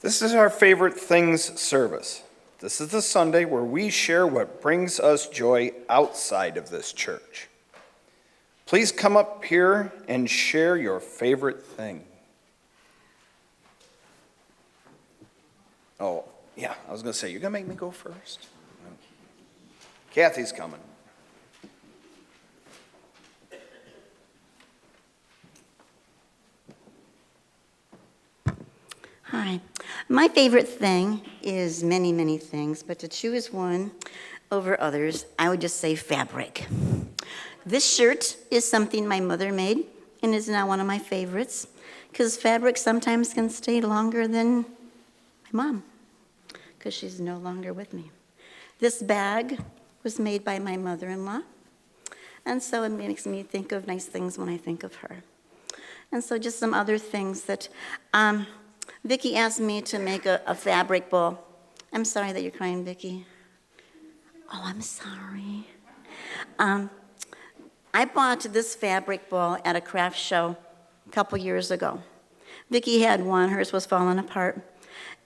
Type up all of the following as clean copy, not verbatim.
This is our favorite things service. This is the Sunday where we share what brings us joy outside of this church. Please come up here and share your favorite thing. Oh, yeah, I was going to say, you're going to make me go first? Kathy's coming. Hi. My favorite thing is many, many things, but to choose one over others, I would just say fabric. This shirt is something my mother made and is now one of my favorites because fabric sometimes can stay longer than my mom because she's no longer with me. This bag was made by my mother-in-law, and so it makes me think of nice things when I think of her. And so just some other things that Vicki asked me to make a fabric bowl. I'm sorry that you're crying, Vicki. Oh, I'm sorry. I bought this fabric bowl at a craft show a couple years ago. Vicki had one, hers was falling apart.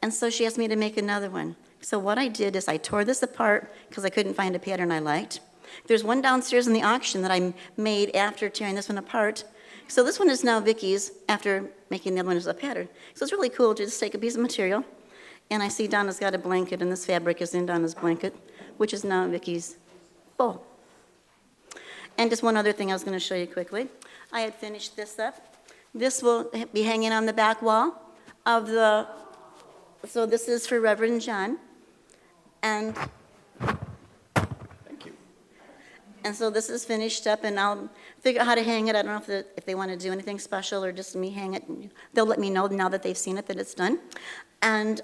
And so she asked me to make another one. So what I did is I tore this apart because I couldn't find a pattern I liked. There's one downstairs in the auction that I made after tearing this one apart. So this one is now Vicki's after making the other one as a pattern. So it's really cool to just take a piece of material, and I see Donna's got a blanket, and this fabric is in Donna's blanket, which is now Vicki's bowl. And just one other thing I was going to show you quickly. I had finished this up. This will be hanging on the back wall of the, so this is for Reverend John. And And so this is finished up, and I'll figure out how to hang it. I don't know if they want to do anything special or just me hang it. They'll let me know now that they've seen it that it's done. And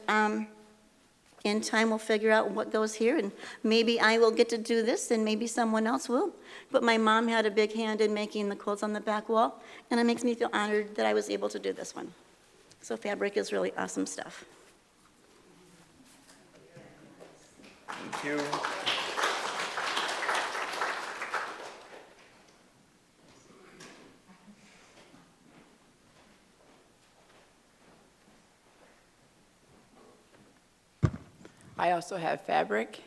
in time, we'll figure out what goes here, and maybe I will get to do this, and maybe someone else will. But my mom had a big hand in making the quilts on the back wall, and it makes me feel honored that I was able to do this one. So fabric is really awesome stuff. Thank you. I also have fabric.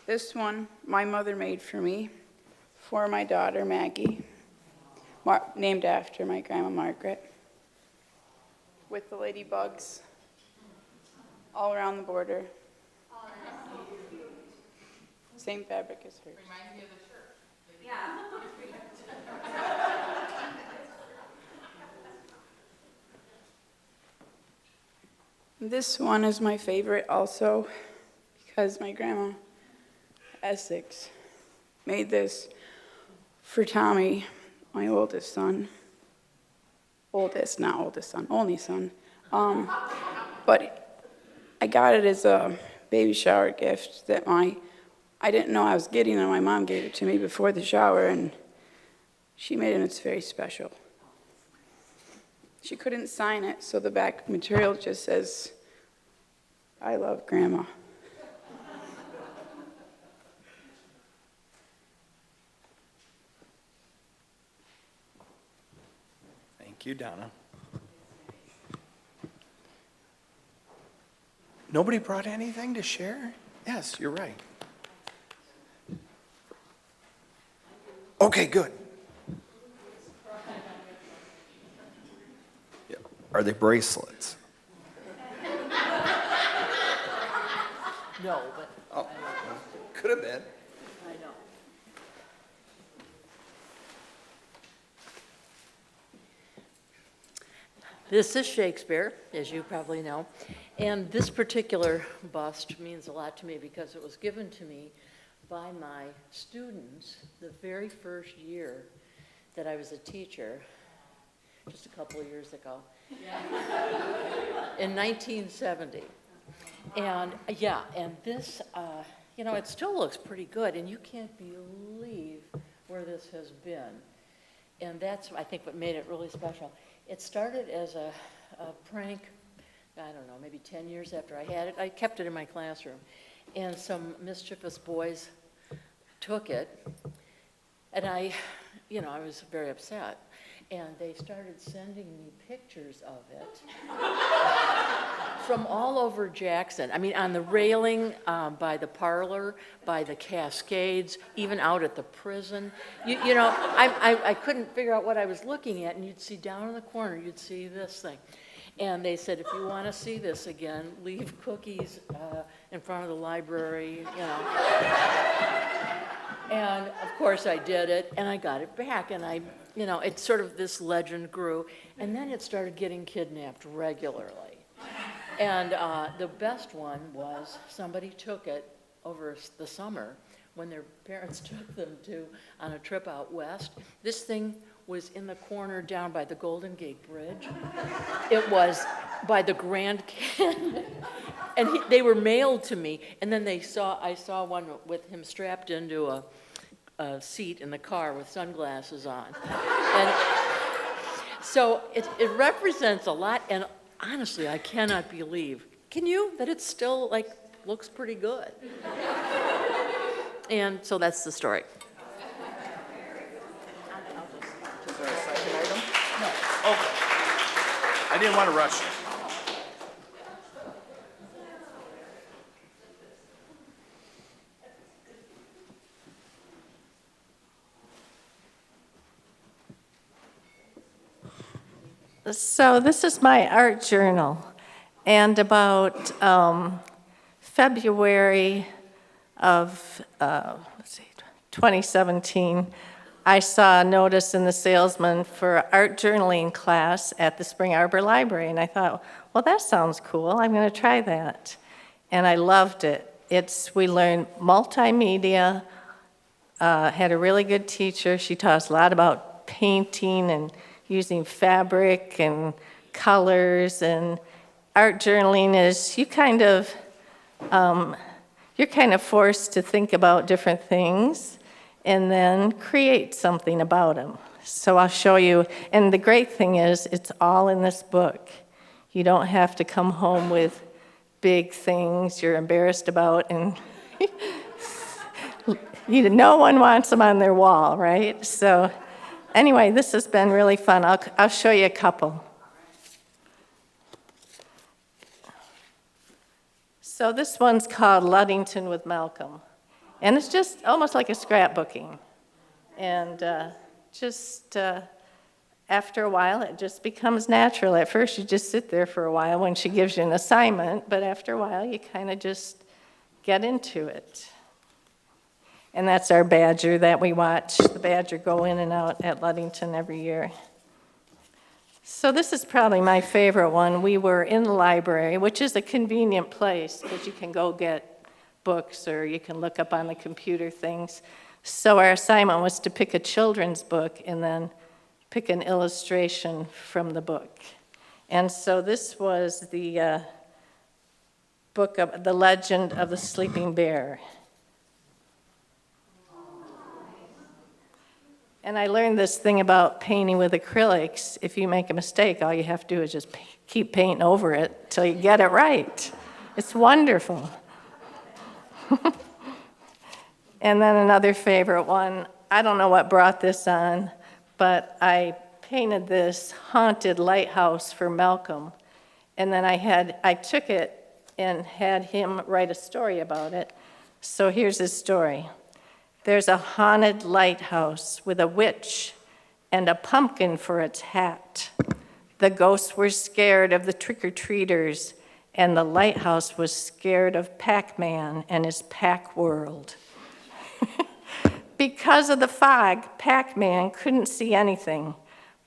This one my mother made for me for my daughter Maggie, named after my grandma Margaret, with the ladybugs all around the border. Same fabric as hers. Reminds me of the church. Yeah. This one is my favorite also because my grandma, Essex, made this for Tommy, my oldest son. Not oldest son, only son. But I got it as a baby shower gift that I didn't know I was getting, and my mom gave it to me before the shower, and she made it, and it's very special. She couldn't sign it, so the back material just says, "I love Grandma." Thank you, Donna. Nobody brought anything to share? Yes, you're right. Okay, good. Yeah. Are they bracelets? No, but Oh, could have been. I know. This is Shakespeare, as you probably know, and this particular bust means a lot to me because it was given to me by my students the very first year that I was a teacher, just a couple of years ago, in 1970. And yeah, and this, it still looks pretty good, and you can't believe where this has been. And that's, I think, what made it really special. It started as a prank, I don't know, maybe 10 years after I had it. I kept it in my classroom. And some mischievous boys took it, and I was very upset. And they started sending me pictures of it. from all over Jackson. I mean, on the railing, by the parlor, by the Cascades, even out at the prison. You know, I couldn't figure out what I was looking at, and you'd see down in the corner, you'd see this thing. And they said, if you want to see this again, leave cookies in front of the library, you know. And of course I did it, and I got it back, and you know, it's sort of this legend grew, and then it started getting kidnapped regularly. And the best one was somebody took it over the summer when their parents took them on a trip out west. This thing was in the corner down by the Golden Gate Bridge. It was by the Grand Canyon. And they were mailed to me, and then I saw one with him strapped into a seat in the car with sunglasses on. And so it represents a lot, and honestly, I cannot believe, can you, that it still looks pretty good? And so that's the story. Is there a second item? No. Okay. I didn't want to rush you. So this is my art journal, and about February of 2017, I saw a notice in the Salesman for art journaling class at the Spring Arbor Library, and I thought, well, that sounds cool. I'm going to try that, and I loved it. We learned multimedia. Had a really good teacher. She taught us a lot about painting and using fabric and colors, and art journaling is you're kind of forced to think about different things and then create something about them. So I'll show you, and the great thing is it's all in this book. You don't have to come home with big things you're embarrassed about, and no one wants them on their wall, right? So anyway, this has been really fun. I'll show you a couple. So this one's called Ludington with Malcolm. And it's just almost like a scrapbooking. And after a while, it just becomes natural. At first, you just sit there for a while when she gives you an assignment, but after a while, you kind of just get into it. And that's our badger that we watch. The badger go in and out at Ludington every year. So this is probably my favorite one. We were in the library, which is a convenient place because you can go get books or you can look up on the computer things. So our assignment was to pick a children's book and then pick an illustration from the book. And so this was the book of The Legend of the Sleeping Bear. And I learned this thing about painting with acrylics. If you make a mistake, all you have to do is just keep painting over it till you get it right. It's wonderful. And then another favorite one, I don't know what brought this on, but I painted this haunted lighthouse for Malcolm. And then I took it and had him write a story about it. So here's his story. There's a haunted lighthouse with a witch and a pumpkin for its hat. The ghosts were scared of the trick-or-treaters, and the lighthouse was scared of Pac-Man and his Pac World. Because of the fog, Pac-Man couldn't see anything,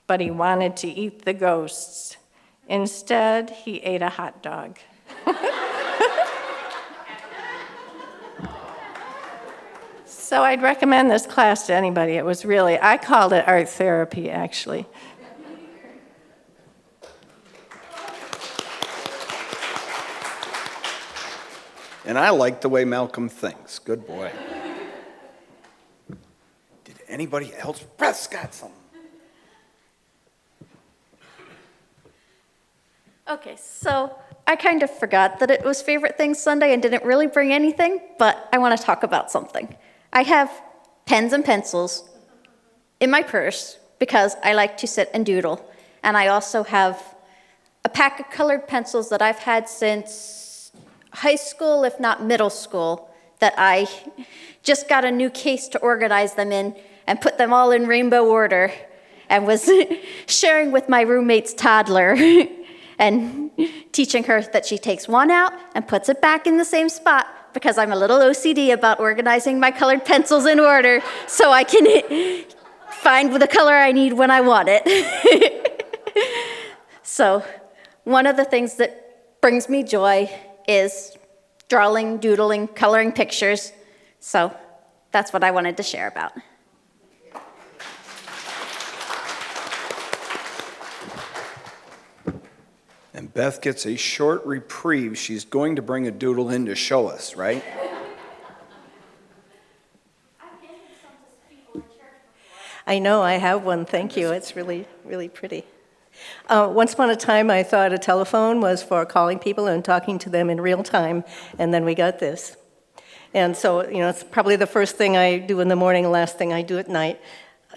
but he wanted to eat the ghosts. Instead, he ate a hot dog. So I'd recommend this class to anybody. It was really, I called it art therapy, actually. And I like the way Malcolm thinks. Good boy. Did anybody else? Brett's got something. Okay, so I kind of forgot that it was Favorite Things Sunday and didn't really bring anything, but I want to talk about something. I have pens and pencils in my purse because I like to sit and doodle, and I also have a pack of colored pencils that I've had since high school, if not middle school, that I just got a new case to organize them in and put them all in rainbow order, and was sharing with my roommate's toddler and teaching her that she takes one out and puts it back in the same spot, because I'm a little OCD about organizing my colored pencils in order so I can find the color I need when I want it. So one of the things that brings me joy is drawing, doodling, coloring pictures. So that's what I wanted to share about. And Beth gets a short reprieve. She's going to bring a doodle in to show us, right? I know, I have one, thank you. It's really, really pretty. Once upon a time, I thought a telephone was for calling people and talking to them in real time, and then we got this. And so, it's probably the first thing I do in the morning, last thing I do at night.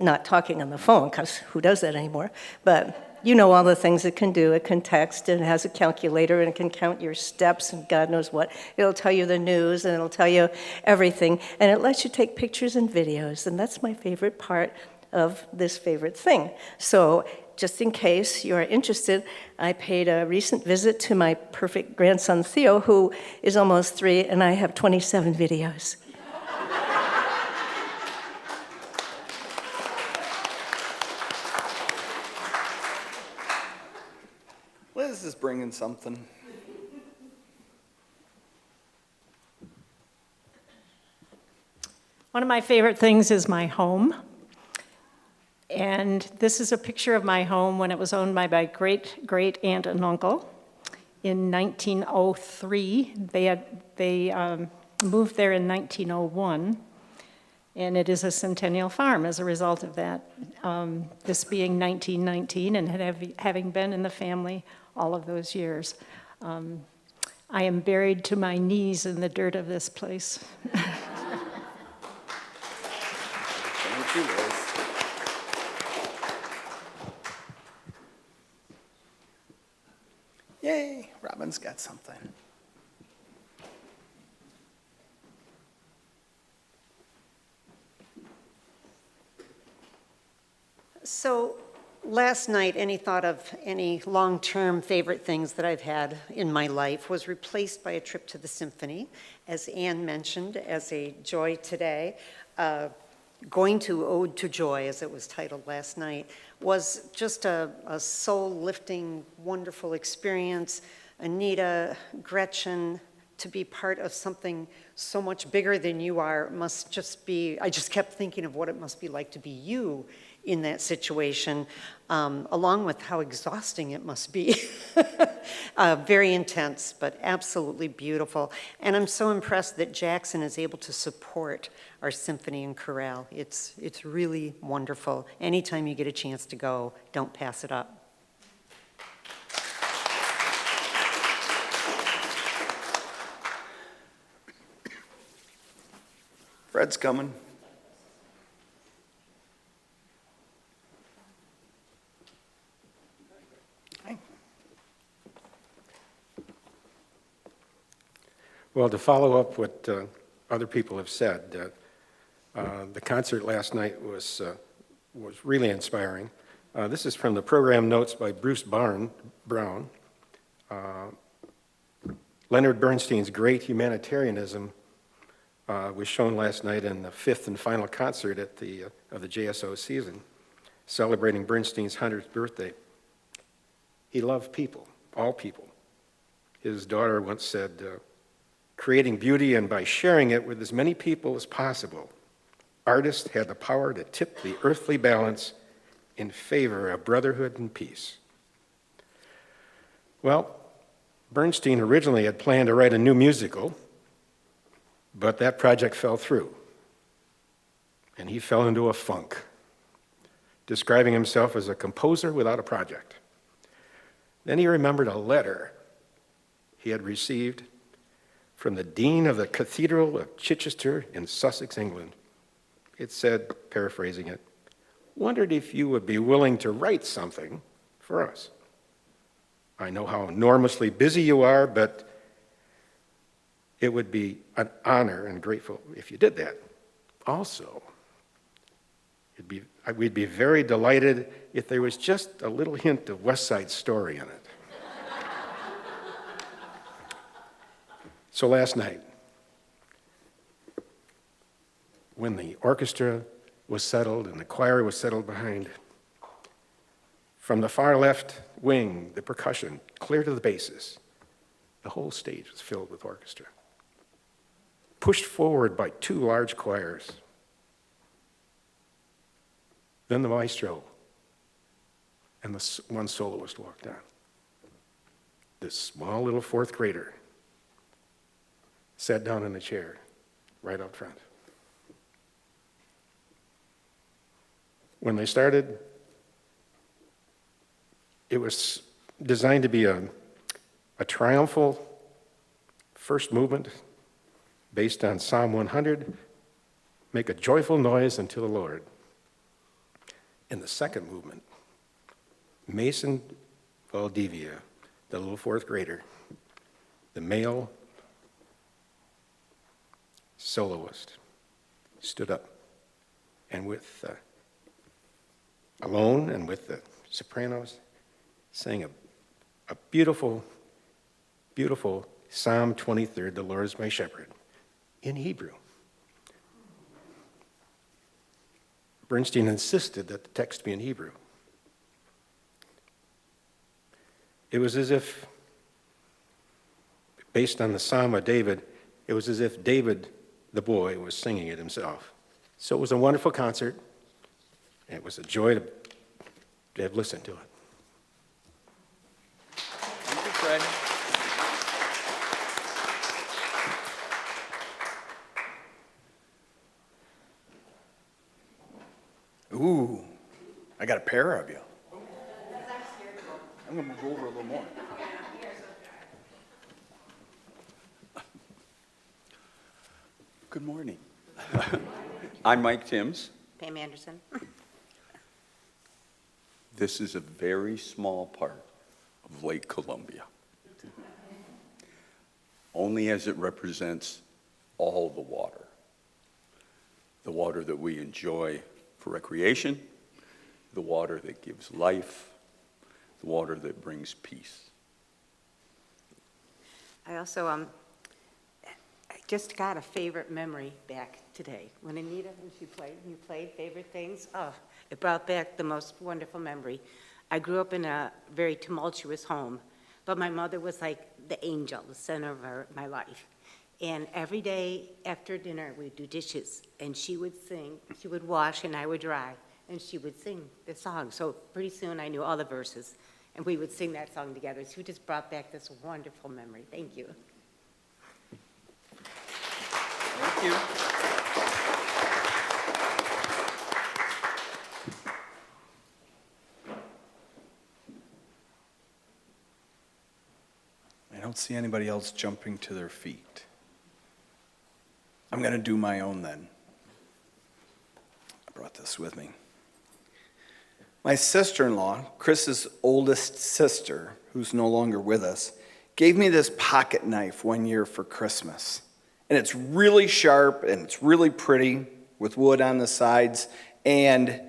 Not talking on the phone, because who does that anymore? But all the things it can do. It can text, and it has a calculator, and it can count your steps, and God knows what. It'll tell you the news, and it'll tell you everything. And it lets you take pictures and videos, and that's my favorite part of this favorite thing. So just in case you're interested, I paid a recent visit to my perfect grandson, Theo, who is almost 3, and I have 27 videos. Liz is bringing something. One of my favorite things is my home. And this is a picture of my home when it was owned by my great-great-aunt and uncle. In 1903, they moved there in 1901, and it is a centennial farm as a result of that. This being 1919 and having been in the family all of those years. I am buried to my knees in the dirt of this place. Thank you, Liz. Yay, Robin's got something. So last night, any thought of any long-term favorite things that I've had in my life was replaced by a trip to the symphony, as Anne mentioned, as a joy today. Going to Ode to Joy, as it was titled last night, was just a soul-lifting, wonderful experience. Anita, Gretchen, to be part of something so much bigger than you are must just be, I just kept thinking of what it must be like to be you in that situation, along with how exhausting it must be. Very intense, but absolutely beautiful. And I'm so impressed that Jackson is able to support our symphony and chorale. It's really wonderful. Anytime you get a chance to go, don't pass it up. Fred's coming. Hi. Well, to follow up what other people have said, the concert last night was really inspiring. This is from the program notes by Bruce Brown. Leonard Bernstein's great humanitarianism was shown last night in the 5th and final concert of the JSO season, celebrating Bernstein's 100th birthday. He loved people, all people. His daughter once said, creating beauty and by sharing it with as many people as possible, artists had the power to tip the earthly balance in favor of brotherhood and peace. Well, Bernstein originally had planned to write a new musical, but that project fell through, and he fell into a funk, describing himself as a composer without a project. Then he remembered a letter he had received from the Dean of the Cathedral of Chichester in Sussex, England. It said, paraphrasing it, "Wondered if you would be willing to write something for us." I know how enormously busy you are, but it would be an honor and grateful if you did that. Also, we'd be very delighted if there was just a little hint of West Side Story in it. So last night, when the orchestra was settled and the choir was settled behind, from the far left wing, the percussion, clear to the basses, the whole stage was filled with orchestra, pushed forward by two large choirs. Then the maestro and the one soloist walked on. This small little fourth grader sat down in a chair right out front. When they started, it was designed to be a triumphal first movement based on Psalm 100, make a joyful noise unto the Lord. In the second movement, Mason Valdivia, the little fourth grader, the male soloist, stood up and alone and with the sopranos, sang a beautiful, beautiful Psalm 23, the Lord is my shepherd, in Hebrew. Bernstein insisted that the text be in Hebrew. It was as if, based on the Psalm of David, it was as if David, the boy, was singing it himself. So it was a wonderful concert, and it was a joy to have listened to it. Thank you, Fred. Ooh, I got a pair of you. I'm going to move over a little more. Good morning. I'm Mike Timms. Pam Anderson. This is a very small part of Lake Columbia, only as it represents all the water that we enjoy for recreation, the water that gives life, the water that brings peace. I also I just got a favorite memory back today. When Anita, when you played favorite things, it brought back the most wonderful memory. I grew up in a very tumultuous home, but my mother was like the angel, the center of my life. And every day after dinner, we'd do dishes, and she would sing, she would wash, and I would dry, and she would sing the song. So pretty soon I knew all the verses, and we would sing that song together. So it just brought back this wonderful memory. Thank you. Thank you. I don't see anybody else jumping to their feet. I'm going to do my own then. I brought this with me. My sister-in-law, Chris's oldest sister, who's no longer with us, gave me this pocket knife one year for Christmas. And it's really sharp and it's really pretty with wood on the sides. And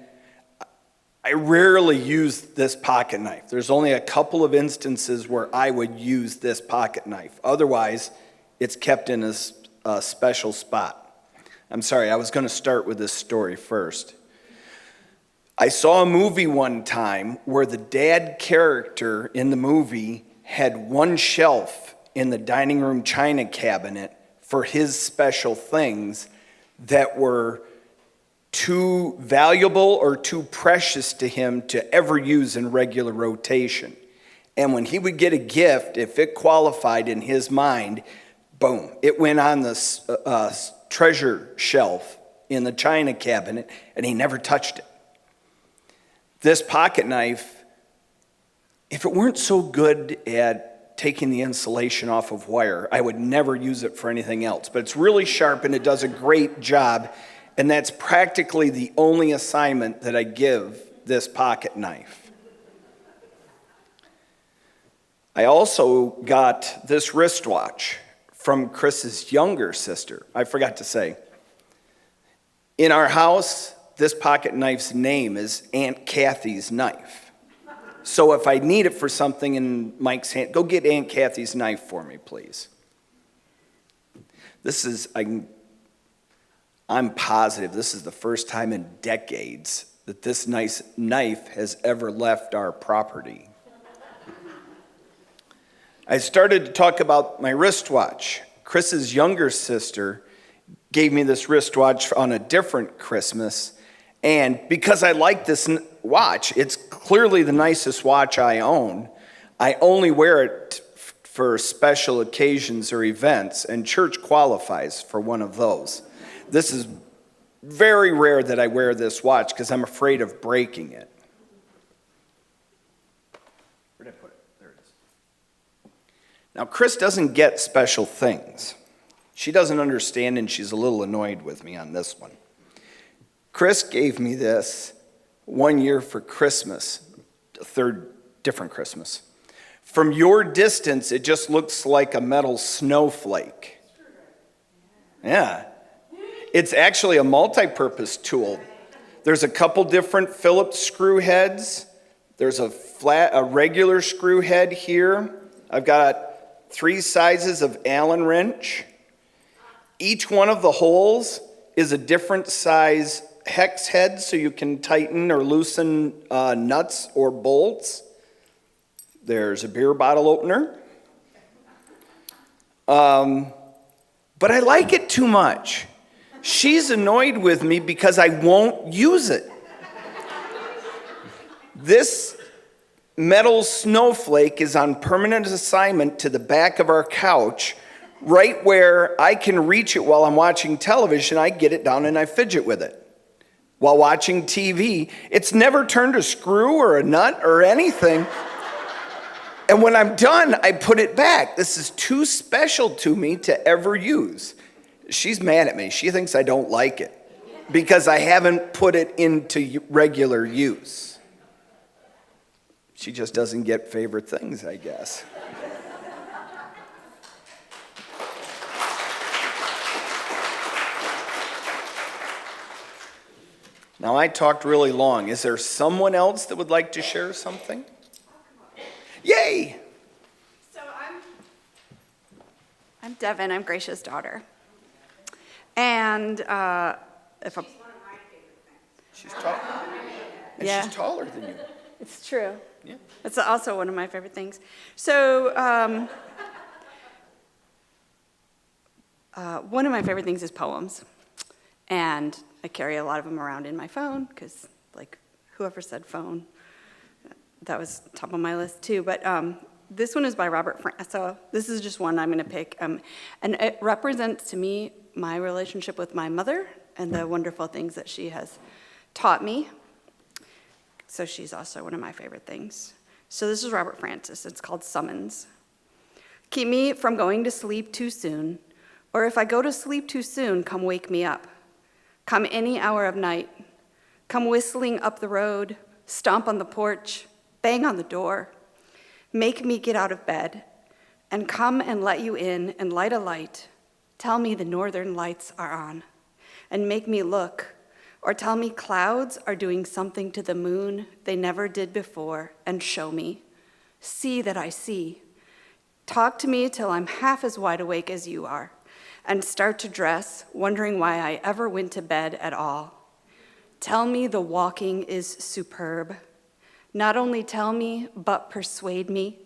I rarely use this pocket knife. There's only a couple of instances where I would use this pocket knife. Otherwise, it's kept in a special spot. I'm sorry, I was going to start with this story first. I saw a movie one time where the dad character in the movie had one shelf in the dining room china cabinet for his special things that were too valuable or too precious to him to ever use in regular rotation. And when he would get a gift, if it qualified in his mind, boom, it went on the treasure shelf in the china cabinet, and he never touched it. This pocket knife, if it weren't so good at taking the insulation off of wire, I would never use it for anything else. But it's really sharp and it does a great job, and that's practically the only assignment that I give this pocket knife. I also got this wristwatch from Chris's younger sister. I forgot to say, in our house, this pocket knife's name is Aunt Kathy's knife. So if I need it for something in Mike's hand, go get Aunt Kathy's knife for me, please. I'm positive this is the first time in decades that this nice knife has ever left our property. I started to talk about my wristwatch. Chris's younger sister gave me this wristwatch on a different Christmas, and because I like this watch, it's clearly the nicest watch I own. I only wear it for special occasions or events, and church qualifies for one of those. This is very rare that I wear this watch because I'm afraid of breaking it. Where did I put it? There it is. Now, Chris doesn't get special things. She doesn't understand, and she's a little annoyed with me on this one. Chris gave me this one year for Christmas, the third different Christmas. From your distance, it just looks like a metal snowflake. Yeah. It's actually a multi-purpose tool. There's a couple different Phillips screw heads. There's a regular screw head here. I've got 3 sizes of Allen wrench. Each one of the holes is a different size hex head, so you can tighten or loosen nuts or bolts. There's a beer bottle opener. But I like it too much. She's annoyed with me because I won't use it. This metal snowflake is on permanent assignment to the back of our couch, right where I can reach it while I'm watching television. I get it down and I fidget with it. While watching TV, it's never turned a screw or a nut or anything. And when I'm done, I put it back. This is too special to me to ever use. She's mad at me. She thinks I don't like it because I haven't put it into regular use. She just doesn't get favorite things, I guess. Now, I talked really long. Is there someone else that would like to share something? Yay! So I'm Devin. I'm Gracia's daughter. And if a, She's one of my favorite things. She's tall. And Yeah. she's taller than you. it's true. Yeah. It's also one of my favorite things. So one of my favorite things is poems. And I carry a lot of them around in my phone because, like, whoever said phone, that was top of my list too. But this one is by Robert Francis. So this is just one I'm going to pick. And it represents to me my relationship with my mother and the wonderful things that she has taught me. So she's also one of my favorite things. So this is Robert Francis. It's called Summons. Keep me from going to sleep too soon, or if I go to sleep too soon, come wake me up. Come any hour of night. Come whistling up the road, stomp on the porch, bang on the door. Make me get out of bed, and come and let you in and light a light. Tell me the northern lights are on, and make me look, or tell me clouds are doing something to the moon they never did before, and show me. See that I see. Talk to me till I'm half as wide awake as you are, and start to dress, wondering why I ever went to bed at all. Tell me the walking is superb. Not only tell me, but persuade me.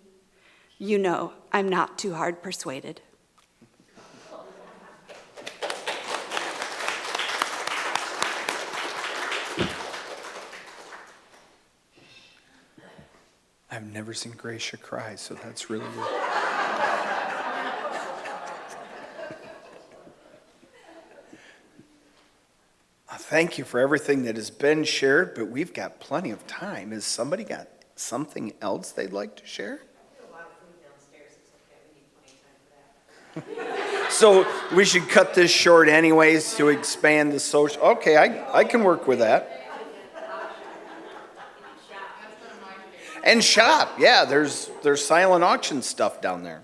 You know, I'm not too hard persuaded. I've never seen Gracia cry, so that's really good. Thank you for everything that has been shared, but we've got plenty of time. Has somebody got something else they'd like to share? So we should cut this short anyways to expand the social. Okay, I can work with that. And shop, yeah, there's silent auction stuff down there.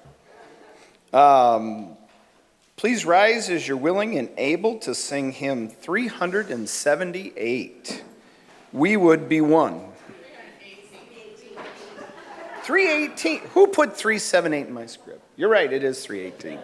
Please rise as you're willing and able to sing hymn 378. We would be one. 318. Who put 378 in my script? You're right, it is 318.